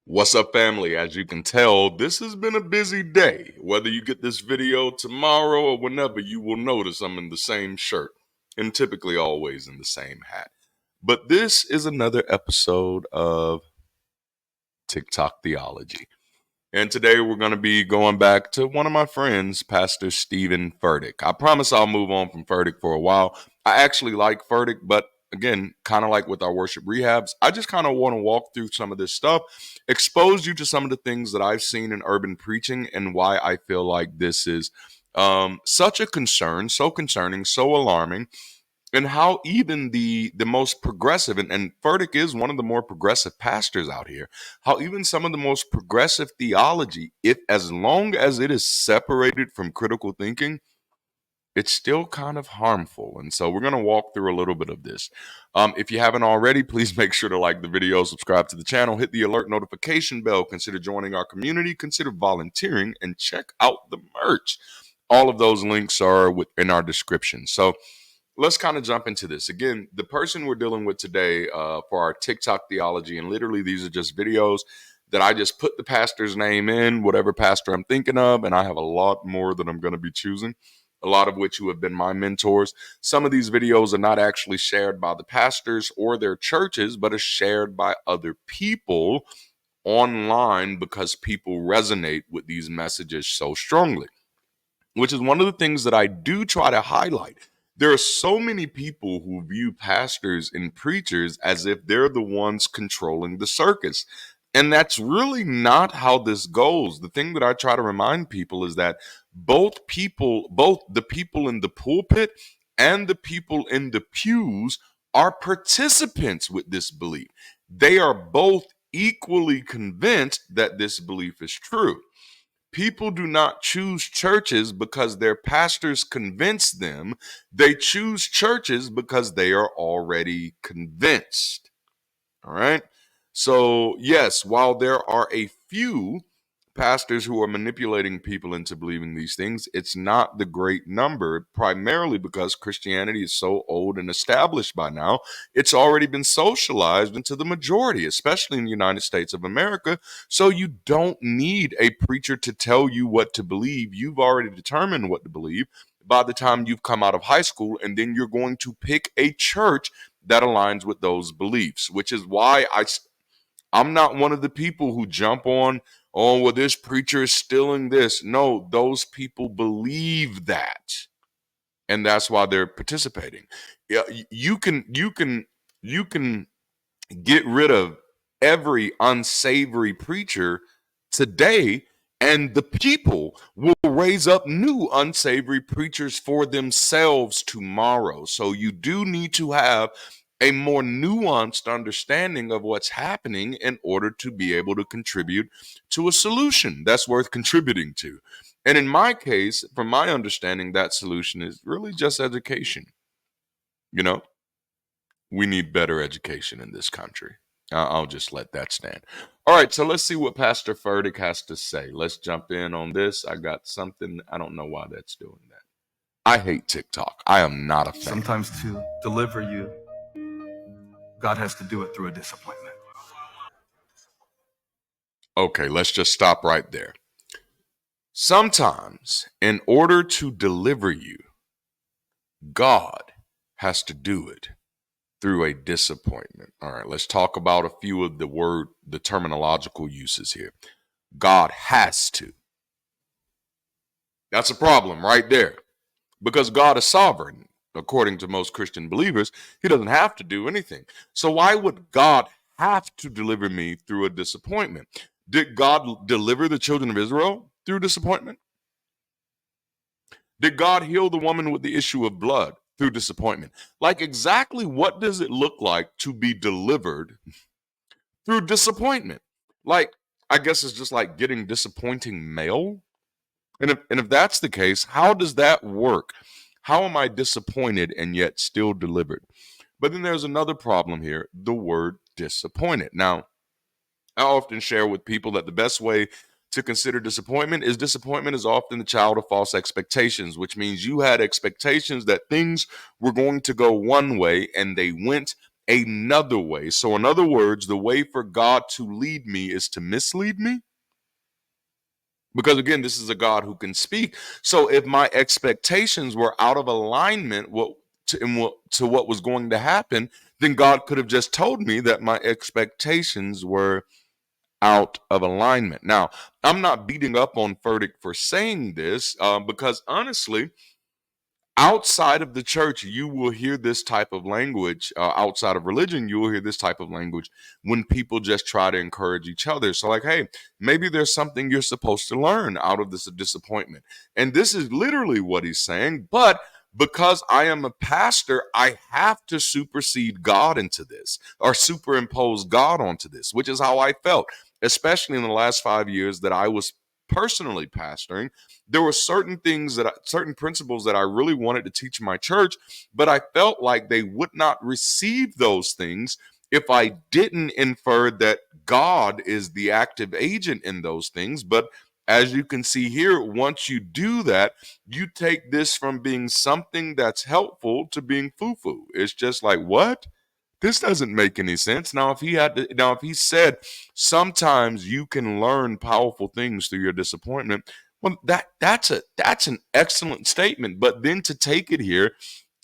What's up, family? As you can tell, this has been a busy day. Whether you get this video tomorrow or whenever, you will notice I'm in the same shirt and typically always in the same hat. But this is another episode of TikTok Theology. And today we're going to be going back to one of my friends, Pastor Stephen Furtick. I promise I'll move on from Furtick for a while. I actually like Furtick, but again, kind of like with our worship rehabs, I just kind of want to walk through some of this stuff, expose you to some of the things that I've seen in urban preaching and why I feel like this is such a concern, so concerning, so alarming, and how even the most progressive, and Furtick is one of the more progressive pastors out here, how even some of the most progressive theology, if as long as it is separated from critical thinking, it's still kind of harmful. And so we're going to walk through a little bit of this. If you haven't already, please make sure to like the video, subscribe to the channel, hit the alert notification bell, consider joining our community, consider volunteering, and check out the merch. All of those links are in our description. So let's kind of jump into this. Again, the person we're dealing with today for our TikTok theology, and literally these are just videos that I just put the pastor's name in, whatever pastor I'm thinking of, and I have a lot more that I'm going to be choosing, a lot of which who have been my mentors. Some of these videos are not actually shared by the pastors or their churches, but are shared by other people online because people resonate with these messages so strongly, which is one of the things that I do try to highlight. There are so many people who view pastors and preachers as if they're the ones controlling the circus. And that's really not how this goes. The thing that I try to remind people is that both the people in the pulpit and the people in the pews are participants with this belief. They are both equally convinced that this belief is true. People do not choose churches because their pastors convince them. They choose churches because they are already convinced. All right. So, yes, while there are a few pastors who are manipulating people into believing these things, it's not the great number, primarily because Christianity is so old and established by now. It's already been socialized into the majority, especially in the United States of America. So you don't need a preacher to tell you what to believe. You've already determined what to believe by the time you've come out of high school, and then you're going to pick a church that aligns with those beliefs, which is why I'm not one of the people who jump on, oh, well, this preacher is stealing this. No, those people believe that, and that's why they're participating. Yeah, you can get rid of every unsavory preacher today, and the people will raise up new unsavory preachers for themselves tomorrow. So you do need to have a more nuanced understanding of what's happening in order to be able to contribute to a solution that's worth contributing to. And in my case, from my understanding, that solution is really just education. You know, we need better education in this country. I'll just let that stand. All right, so let's see what Pastor Furtick has to say. Let's jump in on this. I got something. I don't know why that's doing that. I hate TikTok. I am not a fan. Sometimes to deliver you, God has to do it through a disappointment. Okay, let's just stop right there. Sometimes, in order to deliver you, God has to do it through a disappointment. All right, let's talk about a few of the terminological uses here. God has to. That's a problem right there, because God is sovereign. According to most Christian believers, he doesn't have to do anything. So why would God have to deliver me through a disappointment? Did God deliver the children of Israel through disappointment? Did God heal the woman with the issue of blood through disappointment? Like, exactly what does it look like to be delivered through disappointment? Like, I guess it's just like getting disappointing mail. And if that's the case, how does that work? How am I disappointed and yet still delivered? But then there's another problem here, the word disappointed. Now, I often share with people that the best way to consider disappointment is often the child of false expectations, which means you had expectations that things were going to go one way and they went another way. So in other words, the way for God to lead me is to mislead me. Because again, this is a God who can speak. So if my expectations were out of alignment to what was going to happen, then God could have just told me that my expectations were out of alignment. Now, I'm not beating up on Furtick for saying this because honestly, outside of the church, you will hear this type of language. Outside of religion, you will hear this type of language when people just try to encourage each other. So, like, hey, maybe there's something you're supposed to learn out of this disappointment. And this is literally what he's saying. But because I am a pastor, I have to supersede God into this or superimpose God onto this, which is how I felt, especially in the last 5 years that I was personally pastoring. There were certain things certain principles that I really wanted to teach my church, but I felt like they would not receive those things if I didn't infer that God is the active agent in those things. But as you can see here, once you do that, you take this from being something that's helpful to being foo-foo. It's just like, what? This doesn't make any sense. If he said sometimes you can learn powerful things through your disappointment, well, that's an excellent statement. But then to take it here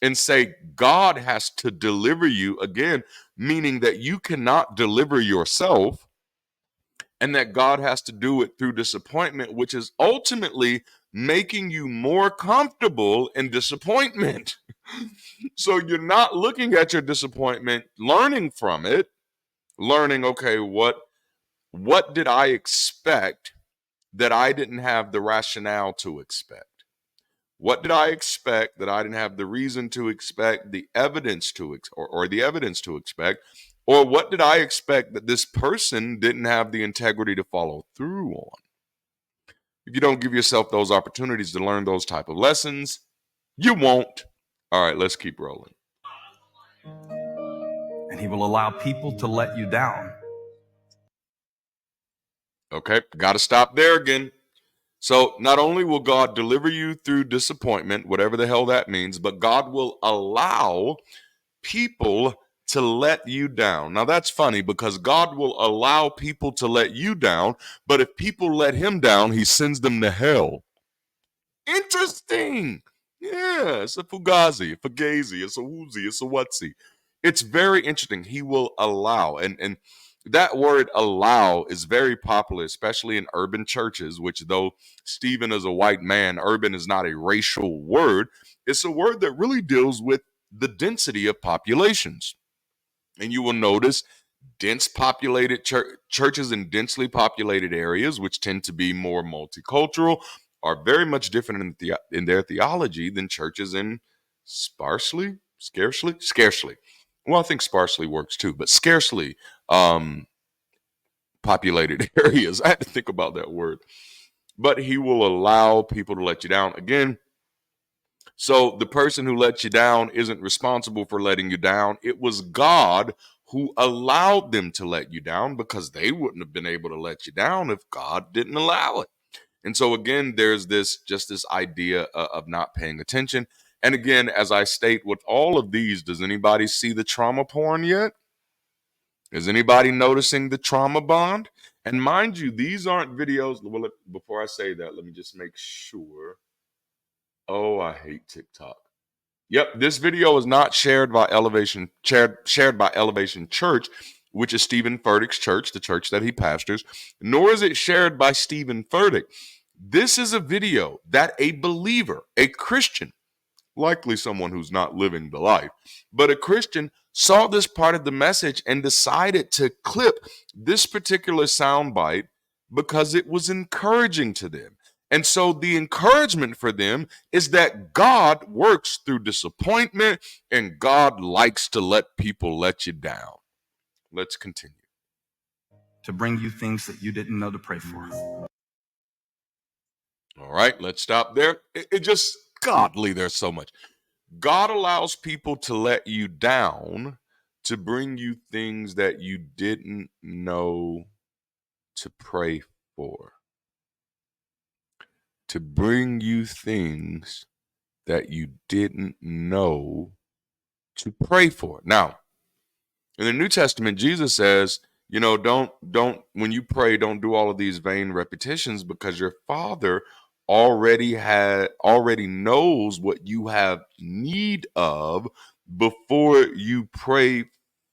and say God has to deliver you again, meaning that you cannot deliver yourself, and that God has to do it through disappointment, which is ultimately making you more comfortable in disappointment. So you're not looking at your disappointment, learning from it, learning, okay, what did I expect that I didn't have the rationale to expect? What did I expect that I didn't have the reason to expect, the evidence to or the evidence to expect? Or what did I expect that this person didn't have the integrity to follow through on? If you don't give yourself those opportunities to learn those type of lessons, you won't. All right, let's keep rolling. And he will allow people to let you down. Okay, got to stop there again. So not only will God deliver you through disappointment, whatever the hell that means, but God will allow people to let you down. Now that's funny because God will allow people to let you down, but if people let him down, he sends them to hell. Interesting. Yeah, it's a fugazi, a fugazi, it's a woozy, it's a whatsy. It's very interesting. He will allow, and that word allow is very popular, especially in urban churches, which though Stephen is a white man, urban is not a racial word. It's a word that really deals with the density of populations. And you will notice dense populated churches in densely populated areas, which tend to be more multicultural, are very much different in their theology than churches in scarcely. Well, I think sparsely works too, but scarcely populated areas. I had to think about that word. But he will allow people to let you down. Again, so the person who let you down isn't responsible for letting you down. It was God who allowed them to let you down because they wouldn't have been able to let you down if God didn't allow it. And so again, there's this idea of not paying attention. And again, as I state with all of these, does anybody see the trauma porn yet? Is anybody noticing the trauma bond? And mind you, these aren't videos. Well, before I say that, let me just make sure. Oh, I hate TikTok. Yep, this video is not shared by shared by Elevation Church, which is Stephen Furtick's church, the church that he pastors, nor is it shared by Stephen Furtick. This is a video that a believer, a Christian, likely someone who's not living the life, but a Christian saw this part of the message and decided to clip this particular soundbite because it was encouraging to them. And so the encouragement for them is that God works through disappointment and God likes to let people let you down. Let's continue. To bring you things that you didn't know to pray for. All right, let's stop there. It just, godly, there's so much. God allows people to let you down to bring you things that you didn't know to pray for. To bring you things that you didn't know to pray for. Now, In the New Testament, Jesus says, don't when you pray, don't do all of these vain repetitions, because your Father already knows what you have need of before you pray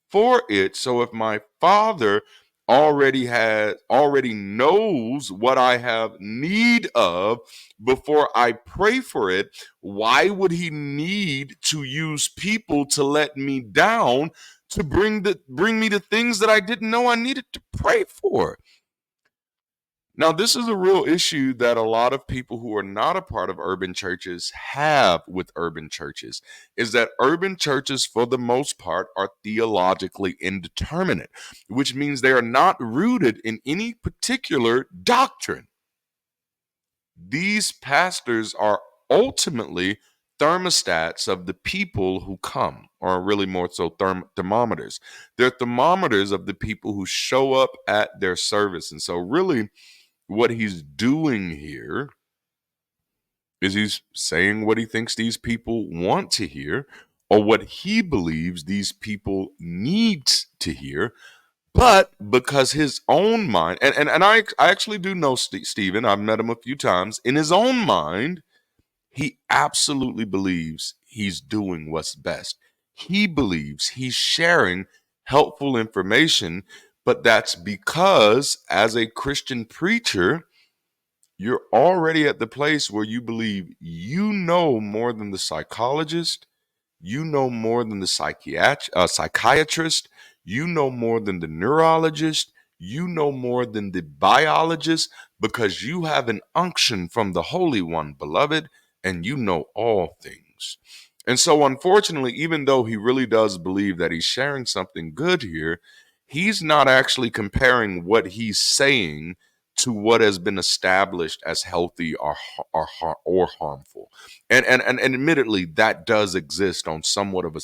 for it. So if my Father already knows what I have need of before I pray for it, why would he need to use people to let me down, to bring me the things that I didn't know I needed to pray for? Now, this is a real issue that a lot of people who are not a part of urban churches have with urban churches, is that urban churches, for the most part, are theologically indeterminate, which means they are not rooted in any particular doctrine. These pastors are ultimately thermostats of the people who come, or really more so thermometers. They're thermometers of the people who show up at their service. And so, really, what he's doing here is he's saying what he thinks these people want to hear, or what he believes these people need to hear. But because his own mind, and I actually do know Stephen, I've met him a few times, in his own mind, he absolutely believes he's doing what's best. He believes he's sharing helpful information, but that's because as a Christian preacher, you're already at the place where you believe you know more than the psychologist, you know more than the psychiatrist, you know more than the neurologist, you know more than the biologist, because you have an unction from the Holy One, beloved, and you know all things. And so, unfortunately, even though he really does believe that he's sharing something good here, he's not actually comparing what he's saying to what has been established as healthy or harmful. And admittedly, that does exist on somewhat of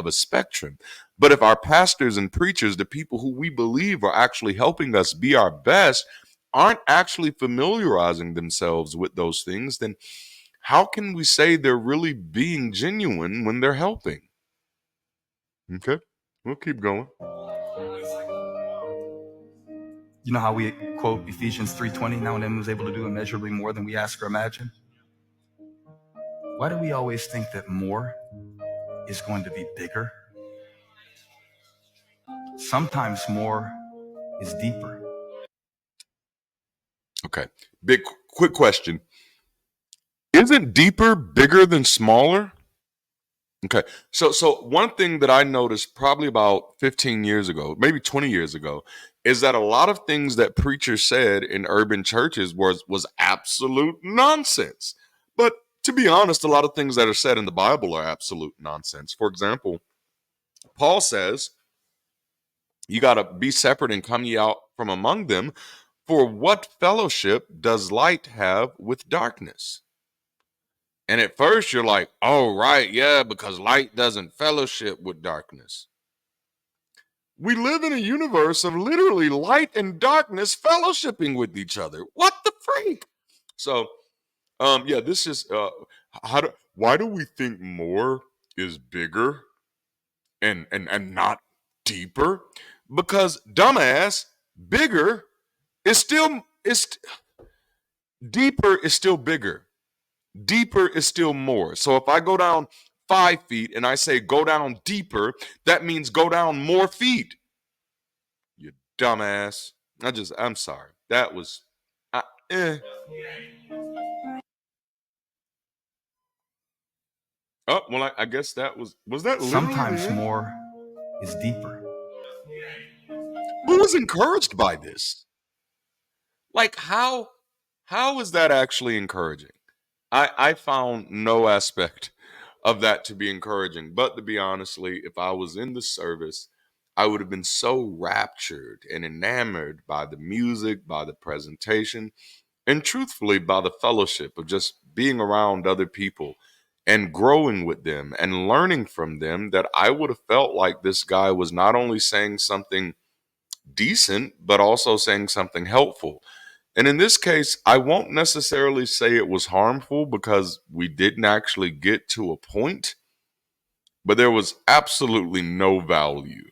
a spectrum. But if our pastors and preachers, the people who we believe are actually helping us be our best, aren't actually familiarizing themselves with those things, then how can we say they're really being genuine when they're helping? Okay, we'll keep going. You know how we quote Ephesians 3:20, now and then was able to do immeasurably more than we ask or imagine? Why do we always think that more is going to be bigger? Sometimes more is deeper. Okay, quick question. Isn't deeper bigger than smaller? Okay. So one thing that I noticed probably about 15 years ago, maybe 20 years ago, is that a lot of things that preachers said in urban churches was absolute nonsense. But to be honest, a lot of things that are said in the Bible are absolute nonsense. For example, Paul says, you got to be separate and come ye out from among them. For what fellowship does light have with darkness? And at first you're like, oh, right, yeah, because light doesn't fellowship with darkness. We live in a universe of literally light and darkness fellowshipping with each other. What the freak? So, yeah, this is why do we think more is bigger and not deeper? Because dumbass, bigger is deeper is still bigger. Deeper is still more. So if I go down 5 feet and I say go down deeper, that means go down more feet. You dumbass. I'm sorry. That was, I, eh. Oh, well, I guess that was that literally Sometimes more is deeper. Who was encouraged by this? Like, how is that actually encouraging? I found no aspect of that to be encouraging. But to be honestly, if I was in the service, I would have been so raptured and enamored by the music, by the presentation, and truthfully by the fellowship of just being around other people and growing with them and learning from them, that I would have felt like this guy was not only saying something decent, but also saying something helpful. And in this case, I won't necessarily say it was harmful because we didn't actually get to a point, but there was absolutely no value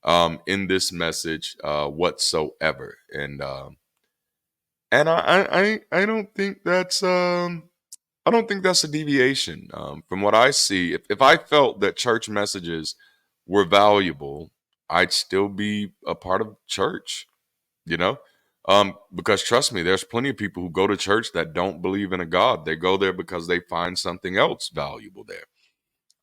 in this message whatsoever. And I don't think that's I don't think that's a deviation from what I see. If I felt that church messages were valuable, I'd still be a part of church, you know? Because trust me, there's plenty of people who go to church that don't believe in a God. They go there because they find something else valuable there.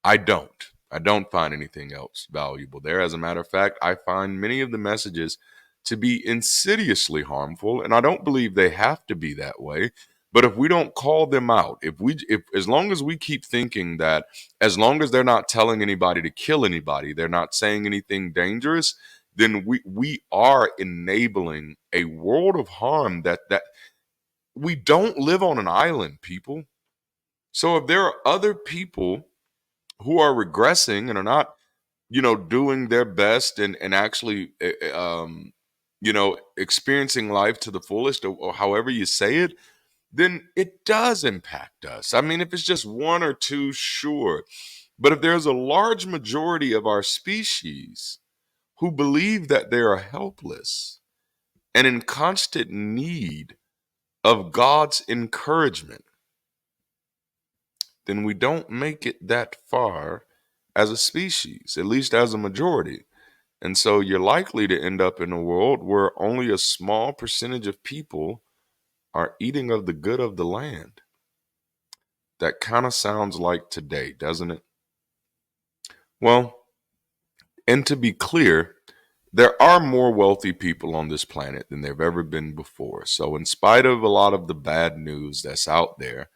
I don't. I don't find anything else valuable there. As a matter of fact, I find many of the messages to be insidiously harmful, and I don't believe they have to be that way. But if we don't call them out, if as long as we keep thinking that as long as they're not telling anybody to kill anybody, they're not saying anything dangerous, then we are enabling a world of harm that we don't live on an island, people. So if there are other people who are regressing and are not, doing their best and actually, experiencing life to the fullest or however you say it, then it does impact us. I mean, if it's just one or two, sure. But if there's a large majority of our species who believe that they are helpless and in constant need of God's encouragement, then we don't make it that far as a species, at least as a majority. And so you're likely to end up in a world where only a small percentage of people are eating of the good of the land. That kind of sounds like today, doesn't it? Well, and to be clear, there are more wealthy people on this planet than there've ever been before. So, in spite of a lot of the bad news that's out there,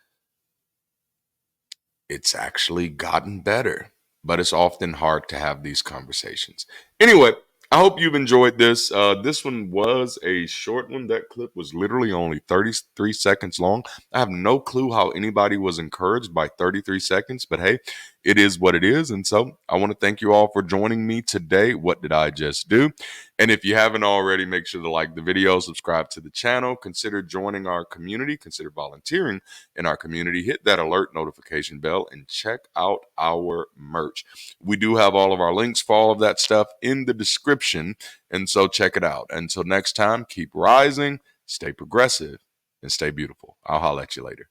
it's actually gotten better, but it's often hard to have these conversations. Anyway, I hope you've enjoyed this. This one was a short one. That clip was literally only 33 seconds long. I have no clue how anybody was encouraged by 33 seconds, but hey, it is what it is. And so I want to thank you all for joining me today. What did I just do? And if you haven't already, make sure to like the video, subscribe to the channel, consider joining our community, consider volunteering in our community, hit that alert notification bell, and check out our merch. We do have all of our links for all of that stuff in the description, and so check it out. Until next time, keep rising, stay progressive, and stay beautiful. I'll holler at you later.